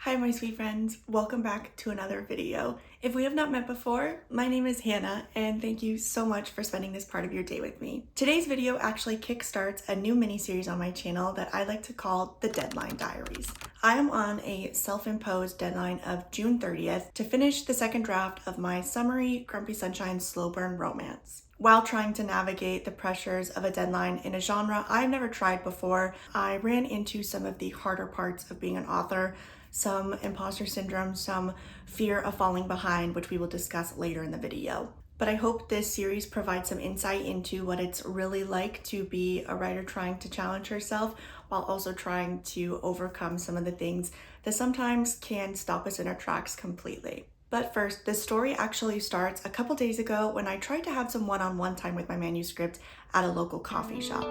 Hi my sweet friends, welcome back to another video. If we have not met before, my name is Hannah and thank you so much for spending this part of your day with me. Today's video actually kickstarts a new mini-series on my channel that I like to call the Deadline Diaries. I am on a self-imposed deadline of June 30th to finish the second draft of my summary Grumpy Sunshine slow burn romance. While trying to navigate the pressures of a deadline in a genre I've never tried before, I ran into some of the harder parts of being an author, some imposter syndrome, some fear of falling behind, which we will discuss later in the video. But I hope this series provides some insight into what it's really like to be a writer trying to challenge herself while also trying to overcome some of the things that sometimes can stop us in our tracks completely. But first, this story actually starts a couple days ago when I tried to have some one-on-one time with my manuscript at a local coffee shop.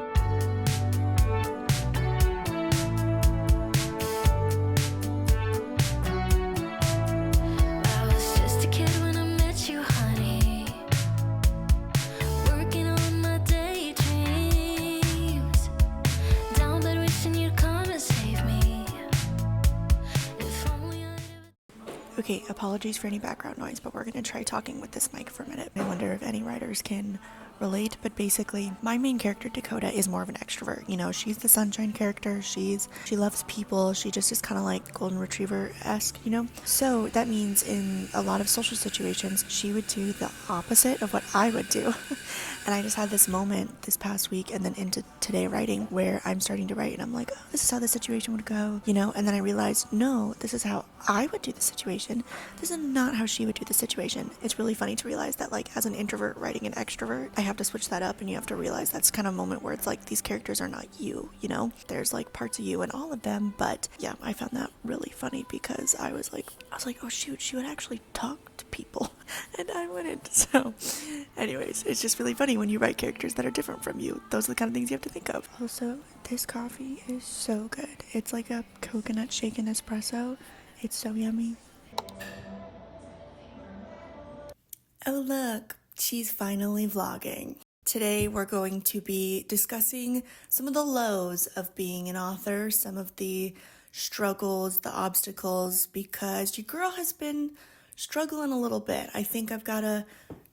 Okay, apologies for any background noise, but we're gonna try talking with this mic for a minute. I wonder if any writers can relate, but basically my main character Dakota is more of an extrovert. You know, she's the sunshine character. She loves people. She just is kind of like golden retriever-esque, you know? So that means in a lot of social situations, she would do the opposite of what I would do. And I just had this moment this past week and then into today writing where I'm starting to write and I'm like, oh, this is how the situation would go, you know? And then I realized, no, this is how I would do the situation. This is not how she would do the situation. It's really funny to realize that, like, as an introvert writing an extrovert, I have to switch that up, and you have to realize that's kind of a moment where it's like these characters are not you, you know? There's like parts of you in all of them, but yeah, I found that really funny because I was like, oh shoot, she would actually talk to people and I wouldn't. So anyways, it's just really funny when you write characters that are different from you. Those are the kind of things you have to think of. Also, this coffee is so good. It's like a coconut shaken espresso. It's so yummy. Oh look, she's finally vlogging. Today we're going to be discussing some of the lows of being an author, some of the struggles, the obstacles, because your girl has been struggling a little bit. I think I've got a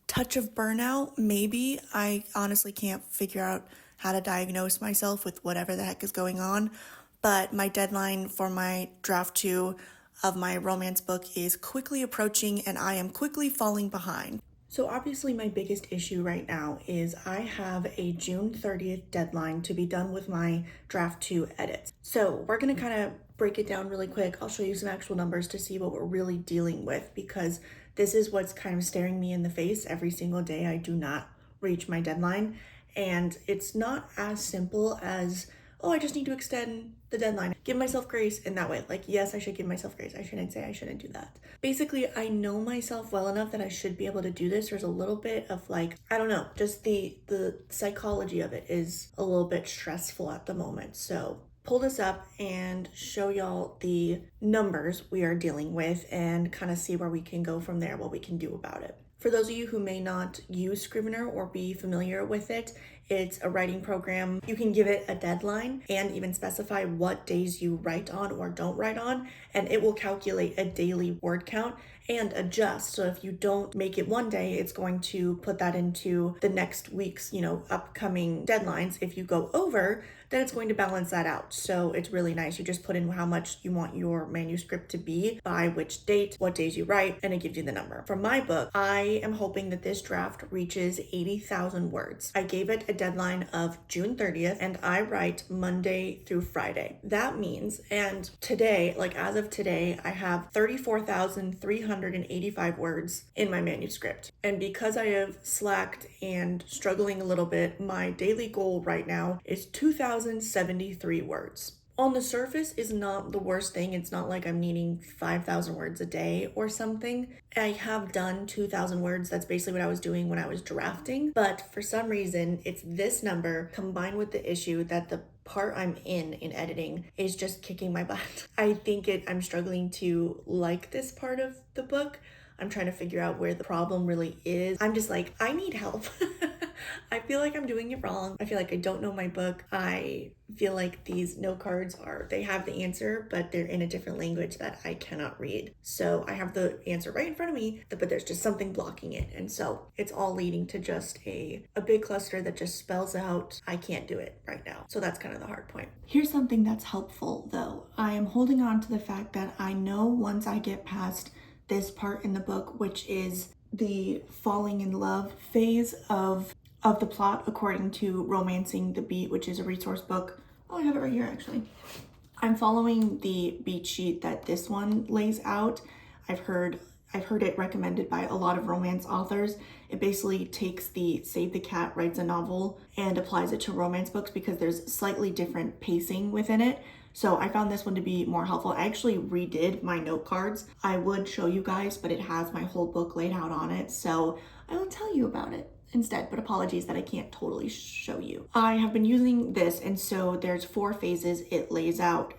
touch of burnout, maybe. I honestly can't figure out how to diagnose myself with whatever the heck is going on, but my deadline for my draft 2 of my romance book is quickly approaching and I am quickly falling behind. So obviously my biggest issue right now is I have a June 30th deadline to be done with my draft 2 edits. So we're gonna kind of break it down really quick. I'll show you some actual numbers to see what we're really dealing with, because this is what's kind of staring me in the face every single day I do not reach my deadline. And it's not as simple as, oh, I just need to extend the deadline, give myself grace in that way. Like, yes, I should give myself grace. I shouldn't say I shouldn't do that. Basically, I know myself well enough that I should be able to do this. There's a little bit of like, I don't know, just the psychology of it is a little bit stressful at the moment. So pull this up and show y'all the numbers we are dealing with and kind of see where we can go from there, what we can do about it. For those of you who may not use Scrivener or be familiar with it, it's a writing program. You can give it a deadline and even specify what days you write on or don't write on, and it will calculate a daily word count and adjust. So if you don't make it one day, it's going to put that into the next week's, upcoming deadlines. If you go over, then it's going to balance that out. So it's really nice. You just put in how much you want your manuscript to be, by which date, what days you write, and it gives you the number. For my book, I am hoping that this draft reaches 80,000 words. I gave it a deadline of June 30th, and I write Monday through Friday. That means, and today, like as of today, I have 34,385 words in my manuscript. And because I have slacked and struggling a little bit, my daily goal right now is 2,073 words. On the surface is not the worst thing. It's not like I'm needing 5,000 words a day or something. I have done 2,000 words. That's basically what I was doing when I was drafting. But for some reason, it's this number combined with the issue that the part I'm in editing is just kicking my butt. I think I'm struggling to like this part of the book. I'm trying to figure out where the problem really is. I'm just like, I need help. I feel like I'm doing it wrong. I feel like I don't know my book. I feel like these note cards they have the answer, but they're in a different language that I cannot read. So I have the answer right in front of me, but there's just something blocking it. And so it's all leading to just a big cluster that just spells out, I can't do it right now. So that's kind of the hard point. Here's something that's helpful though. I am holding on to the fact that I know once I get past this part in the book, which is the falling in love phase of the plot according to Romancing the Beat, which is a resource book. Oh, I have it right here actually. I'm following the beat sheet that this one lays out. I've heard it recommended by a lot of romance authors. It basically takes the Save the Cat Writes a Novel and applies it to romance books because there's slightly different pacing within it. So I found this one to be more helpful. I actually redid my note cards. I would show you guys, but it has my whole book laid out on it. So I will tell you about it instead, but apologies that I can't totally show you. I have been using this, and so there's 4 phases it lays out.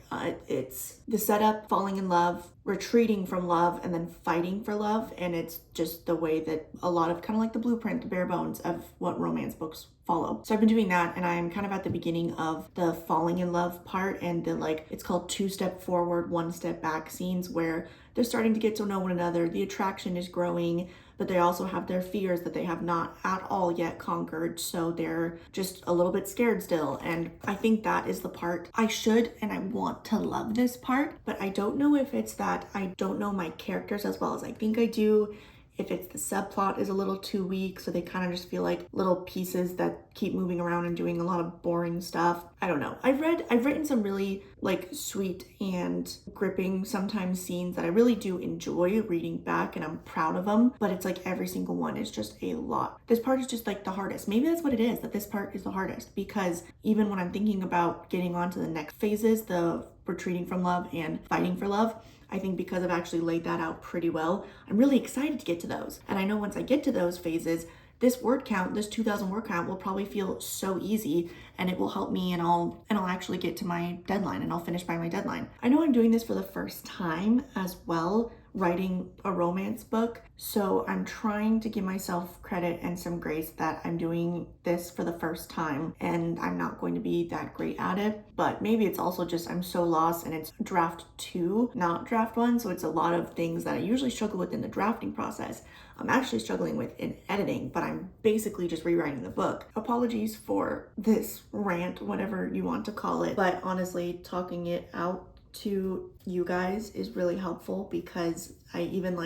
It's the setup, falling in love, retreating from love, and then fighting for love. And it's just the way that a lot of kind of like the blueprint, the bare bones of what romance books follow. So I've been doing that, and I'm kind of at the beginning of the falling in love part, and the it's called 2-step forward, 1-step back scenes where they're starting to get to know one another. The attraction is growing, but they also have their fears that they have not at all yet conquered. So they're just a little bit scared still. And I think that is the part I should and I want to love this part, but I don't know if it's that I don't know my characters as well as I think I do. If it's the subplot is a little too weak, so they kind of just feel like little pieces that keep moving around and doing a lot of boring stuff. I don't know. I've written some really sweet and gripping sometimes scenes that I really do enjoy reading back, and I'm proud of them, but it's every single one is just a lot. This part is just the hardest. Maybe that's what it is, that this part is the hardest, because even when I'm thinking about getting on to the next phases, the retreating from love and fighting for love, I think because I've actually laid that out pretty well, I'm really excited to get to those. And I know once I get to those phases, this word count, this 2,000 word count will probably feel so easy, and it will help me, and I'll actually get to my deadline, and I'll finish by my deadline. I know I'm doing this for the first time as well, writing a romance book. So I'm trying to give myself credit and some grace that I'm doing this for the first time, and I'm not going to be that great at it. But maybe it's also just I'm so lost, and it's draft 2, not draft 1. So it's a lot of things that I usually struggle with in the drafting process, I'm actually struggling with in editing, but I'm basically just rewriting the book. Apologies for this rant, whatever you want to call it. But honestly, talking it out to you guys is really helpful, because I even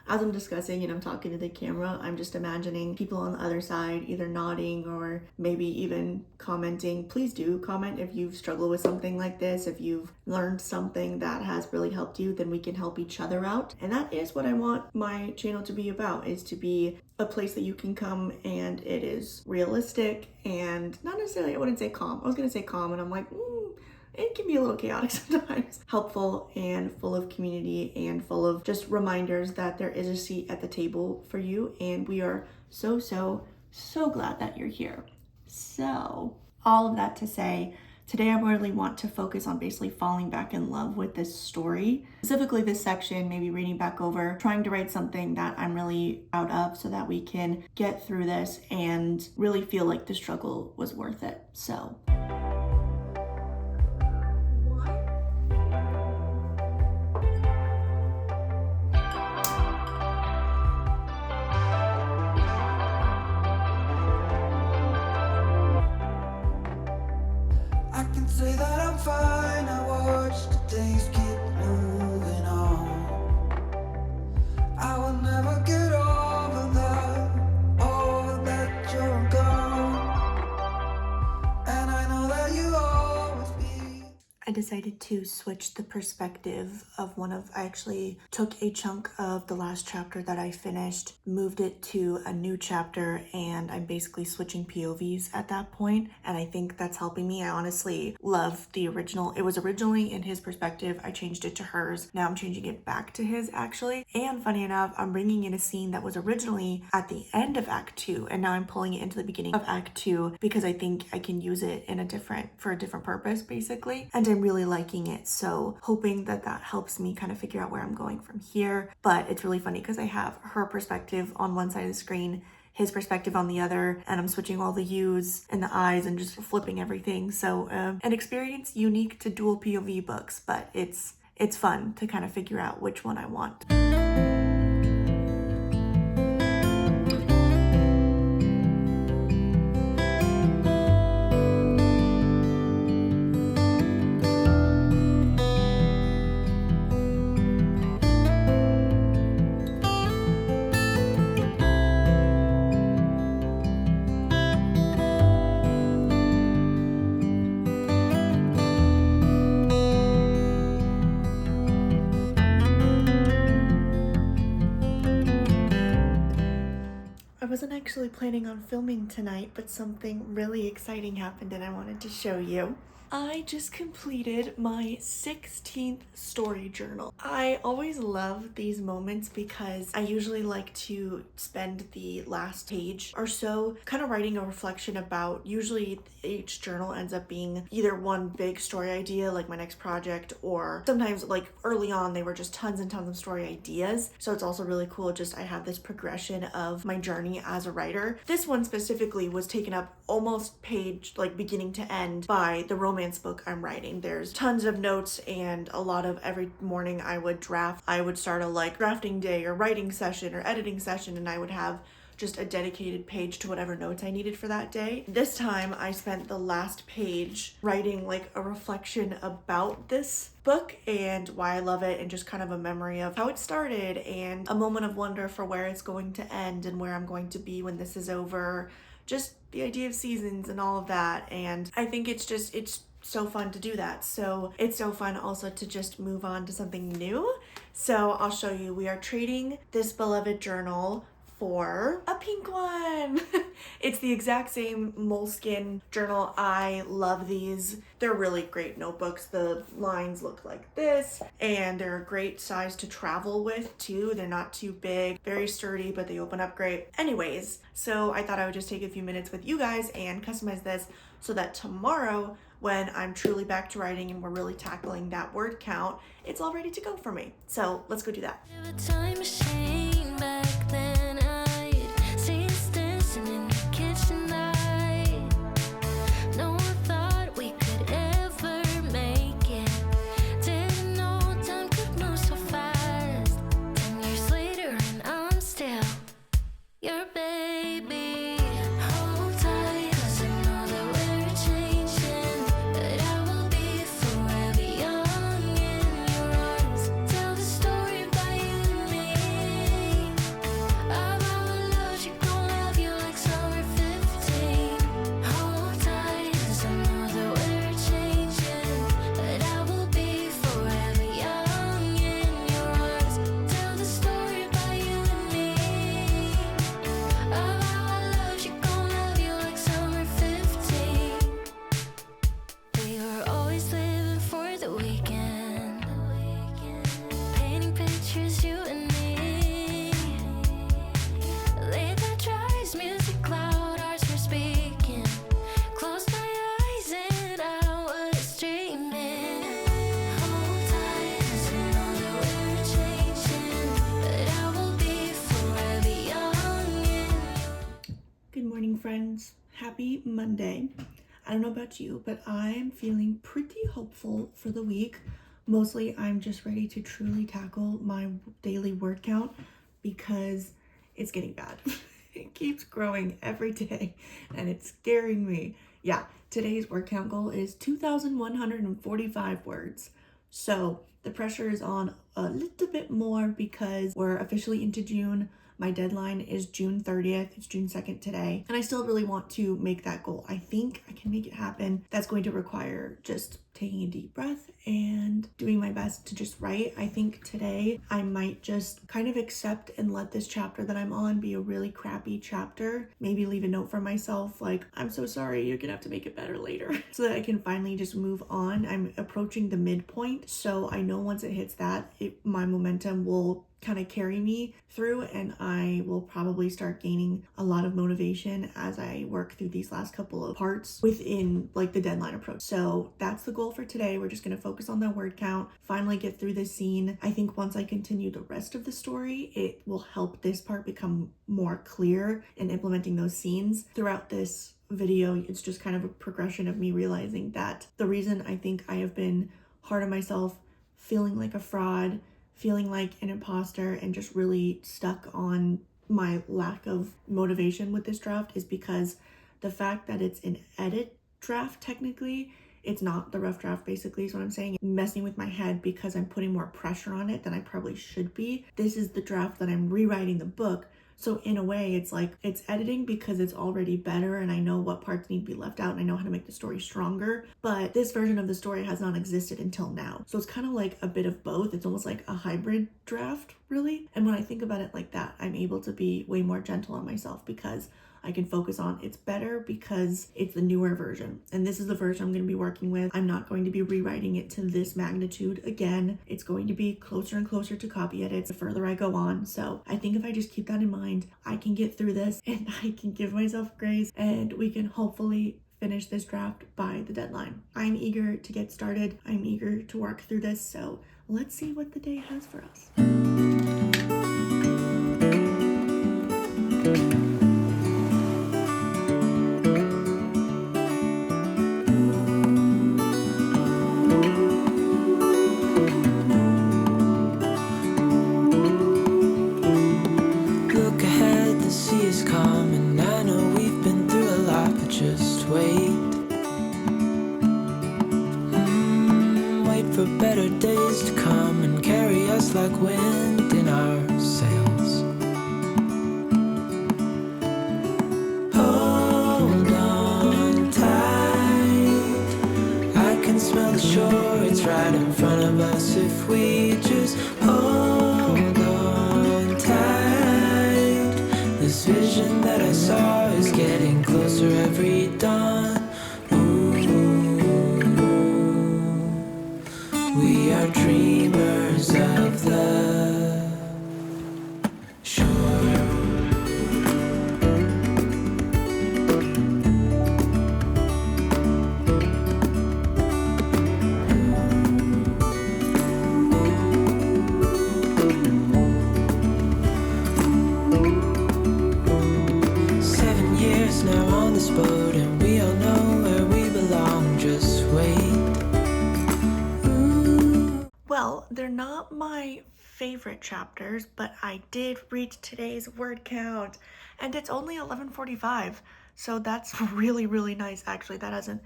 as I'm discussing and I'm talking to the camera, I'm just imagining people on the other side either nodding or maybe even commenting. Please do comment if you've struggled with something like this. If you've learned something that has really helped you, then we can help each other out. And that is what I want my channel to be about, is to be a place that you can come and it is realistic and not necessarily, I wouldn't say calm. I was gonna say calm, and I'm it can be a little chaotic sometimes. Helpful and full of community and full of just reminders that there is a seat at the table for you, and we are so glad that you're here. So all of that to say, today I really want to focus on basically falling back in love with this story, specifically this section, maybe reading back over, trying to write something that I'm really proud of so that we can get through this and really feel like the struggle was worth it. So I can say that I'm fine. I watch the days keep moving on. I will never get over that you're gone. And I know that you always be. I decided to switch the perspective of I actually took a chunk of the last chapter that I finished, moved it to a new chapter, and I'm basically switching POVs at that point. And I think that's helping me. I honestly love the original. It was originally in his perspective. I changed it to hers. Now I'm changing it back to his actually. And funny enough, I'm bringing in a scene that was originally at the end of Act 2, and now I'm pulling it into the beginning of Act 2 because I think I can use it for a different purpose basically. And I'm really liking it, so hoping that helps me kind of figure out where I'm going from here. But it's really funny because I have her perspective on one side of the screen his perspective on the other, and I'm switching all the U's and the I's and just flipping everything. So an experience unique to dual POV books, but it's fun to kind of figure out which one I want. I wasn't actually planning on filming tonight, but something really exciting happened and I wanted to show you. I just completed my 16th story journal. I always love these moments because I usually like to spend the last page or so kind of writing a reflection about, usually each journal ends up being either one big story idea like my next project, or sometimes like early on they were just tons and tons of story ideas. So it's also really cool, just I have this progression of my journey as a writer. This one specifically was taken up almost page, like beginning to end, by the romance book I'm writing. There's tons of notes and a lot of, every morning I would draft. I would start a like drafting day or writing session or editing session, and I would have just a dedicated page to whatever notes I needed for that day. This time I spent the last page writing like a reflection about this book and why I love it, and just kind of a memory of how it started and a moment of wonder for where it's going to end and where I'm going to be when this is over. Just the idea of seasons and all of that. And I think it's so fun to do that. So it's so fun also to just move on to something new. So I'll show you, we are trading this beloved journal for a pink one. It's the exact same moleskin journal. I love these. They're really great notebooks. The lines look like this, and they're a great size to travel with too. They're not too big, very sturdy, but they open up great. Anyways, so I thought I would just take a few minutes with you guys and customize this so that tomorrow, when I'm truly back to writing and we're really tackling that word count, it's all ready to go for me. So let's go do that. Time machine back then, I'd see us dancing in the kitchen light. No one thought we could ever make it. Didn't know time could move so fast. 10 years later and I'm still your baby. Hold tight, 'cause I know that we're changing, but I will be forever young in your arms. Tell the story about you and me, of our love. She gon' love you like summer 15. Hold tight, 'cause I know that we're changing, but I will be forever young in your arms. Tell the story about you and me, of our love. She gon' love you like summer 15. We were always living for the weekend, painting pictures, you and me. Late night drives, music loud, hearts were speaking. Closed my eyes and I was dreaming. Hold tight, 'cause I know that we're changing, but I will be forever young in. Good morning, friends. Happy Monday. I don't know about you, but I'm feeling pretty hopeful for the week. Mostly, I'm just ready to truly tackle my daily word count because it's getting bad. It keeps growing every day and it's scaring me. Yeah, today's word count goal is 2,145 words. So the pressure is on a little bit more because we're officially into June. My deadline is June 30th. It's June 2nd today. And I still really want to make that goal. I think I can make it happen. That's going to require just taking a deep breath and doing my best to just write. I think today I might just kind of accept and let this chapter that I'm on be a really crappy chapter. Maybe leave a note for myself like, I'm so sorry, you're gonna have to make it better later, so that I can finally just move on. I'm approaching the midpoint, so I know once it hits that, my momentum will kind of carry me through, and I will probably start gaining a lot of motivation as I work through these last couple of parts within like the deadline approach. So that's the goal for today. We're just going to focus on that word count, finally get through this scene. I think once I continue the rest of the story, it will help this part become more clear in implementing those scenes. Throughout this video, it's just kind of a progression of me realizing that the reason I think I have been hard on myself, feeling like a fraud, feeling like an imposter, and just really stuck on my lack of motivation with this draft is because the fact that it's an edit draft, technically, it's not the rough draft, basically, is what I'm saying. Messing with my head because I'm putting more pressure on it than I probably should be. This is the draft that I'm rewriting the book. So in a way, it's like it's editing because it's already better and I know what parts need to be left out and I know how to make the story stronger. But this version of the story has not existed until now. So it's kind of like a bit of both. It's almost like a hybrid draft, really. And when I think about it like that, I'm able to be way more gentle on myself because I can focus on it's better because it's the newer version. And this is the version I'm going to be working with. I'm not going to be rewriting it to this magnitude again. It's going to be closer and closer to copy edits the further I go on. So I think if I just keep that in mind, I can get through this and I can give myself grace and we can hopefully finish this draft by the deadline. I'm eager to get started. I'm eager to work through this. So let's see what the day has for us. For better days to come and carry us like wind in our sails. Hold on tight, I can smell the shore, it's right in front of us if we just hold on tight. This vision that I saw is getting closer every dawn. We are dreamers of the shore. 7 years now on this boat, and we all know where we belong. Just wait. Well, they're not my favorite chapters, but I did reach today's word count and it's only 11:45. So that's really, really nice. Actually, that hasn't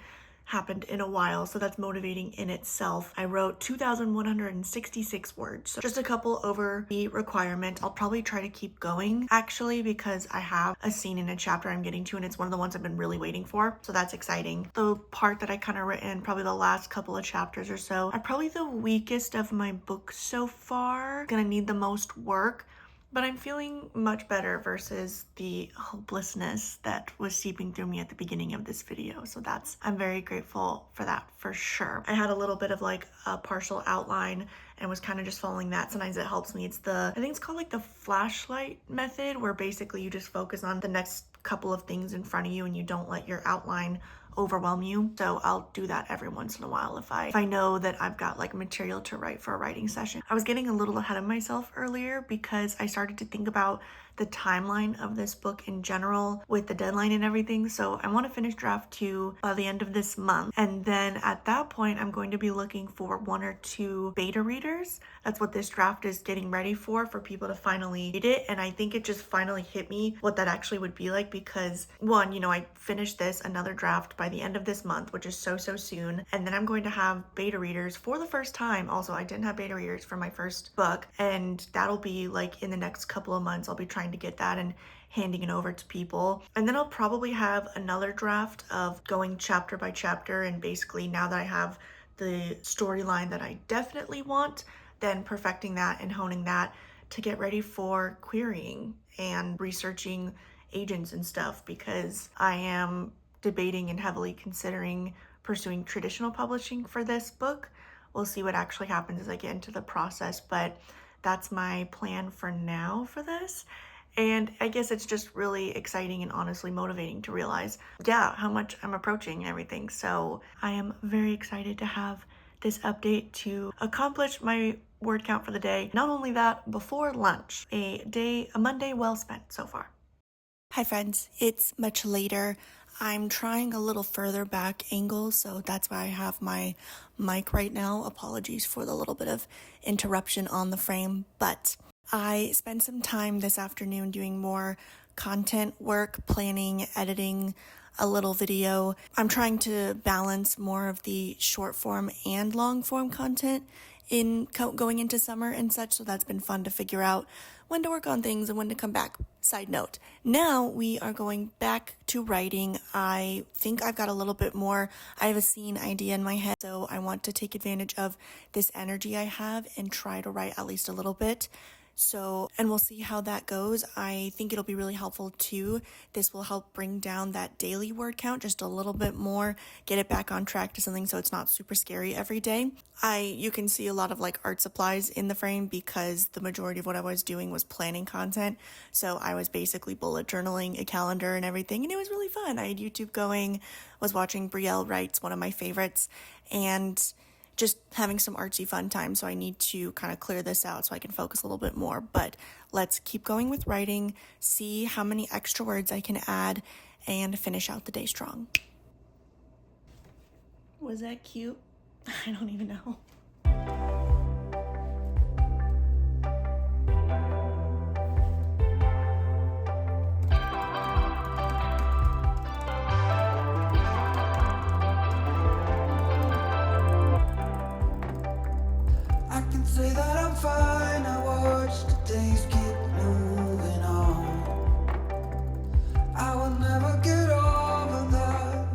happened in a while, so that's motivating in itself. I wrote 2,166 words, so just a couple over the requirement. I'll probably try to keep going actually because I have a scene in a chapter I'm getting to and it's one of the ones I've been really waiting for, so that's exciting. The part that I kind of written, probably the last couple of chapters or so, are probably the weakest of my book so far. Gonna need the most work, but I'm feeling much better versus the hopelessness that was seeping through me at the beginning of this video. So I'm very grateful for that for sure. I had a little bit of like a partial outline and was kind of just following that. Sometimes it helps me. I think it's called like the flashlight method, where basically you just focus on the next couple of things in front of you and you don't let your outline overwhelm you. So I'll do that every once in a while if I know that I've got like material to write for a writing session. I was getting a little ahead of myself earlier because I started to think about the timeline of this book in general with the deadline and everything. So I want to finish draft 2 by the end of this month. And then at that point, I'm going to be looking for 1 or 2 beta readers. That's what this draft is getting ready for people to finally read it. And I think it just finally hit me what that actually would be like because one, I finished another draft by the end of this month, which is so soon. And then I'm going to have beta readers for the first time. Also, I didn't have beta readers for my first book, and that'll be like in the next couple of months. I'll be trying to get that and handing it over to people. And then I'll probably have another draft of going chapter by chapter, and basically now that I have the storyline that I definitely want, then perfecting that and honing that to get ready for querying and researching agents and stuff, because I am debating and heavily considering pursuing traditional publishing for this book. We'll see what actually happens as I get into the process, but that's my plan for now for this. And I guess it's just really exciting and honestly motivating to realize, yeah, how much I'm approaching and everything. So I am very excited to have this update to accomplish my word count for the day. Not only that, before lunch, a Monday well spent so far. Hi friends, it's much later. I'm trying a little further back angle, so that's why I have my mic right now. Apologies for the little bit of interruption on the frame, but I spent some time this afternoon doing more content work, planning, editing a little video. I'm trying to balance more of the short form and long form content in going into summer and such, so that's been fun to figure out when to work on things and when to come back. Side note, now we are going back to writing. I think I've got a little bit more. I have a scene idea in my head, so I want to take advantage of this energy I have and try to write at least a little bit. So, and we'll see how that goes. I think it'll be really helpful too. This will help bring down that daily word count just a little bit more, get it back on track to something so it's not super scary every day. You can see a lot of like art supplies in the frame because the majority of what I was doing was planning content. So I was basically bullet journaling a calendar and everything, and it was really fun. I had YouTube going, was watching Brielle Writes, one of my favorites, and just having some artsy fun time. So I need to kind of clear this out so I can focus a little bit more. But let's keep going with writing, see how many extra words I can add, and finish out the day strong. Was that cute? I don't even know. I can say that I'm fine. I watch the days keep moving on. I will never get over that.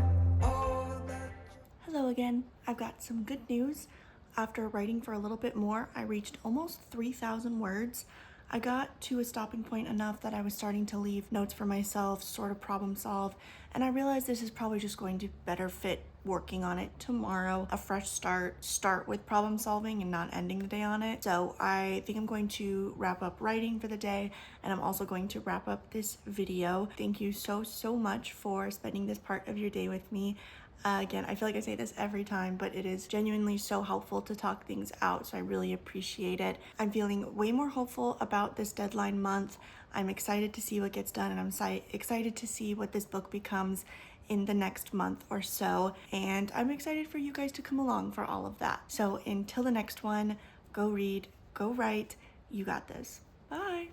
Hello again. I've got some good news. After writing for a little bit more, I reached almost 3,000 words. I got to a stopping point enough that I was starting to leave notes for myself, sort of problem solve, and I realized this is probably just going to better fit working on it tomorrow. A fresh start with problem solving and not ending the day on it. So I think I'm going to wrap up writing for the day, and I'm also going to wrap up this video. Thank you so much for spending this part of your day with me. Again, I feel like I say this every time, but it is genuinely so helpful to talk things out, so I really appreciate it. I'm feeling way more hopeful about this deadline month. I'm excited to see what gets done, and I'm excited to see what this book becomes in the next month or so, and I'm excited for you guys to come along for all of that. So until the next one, go read, go write, you got this. Bye!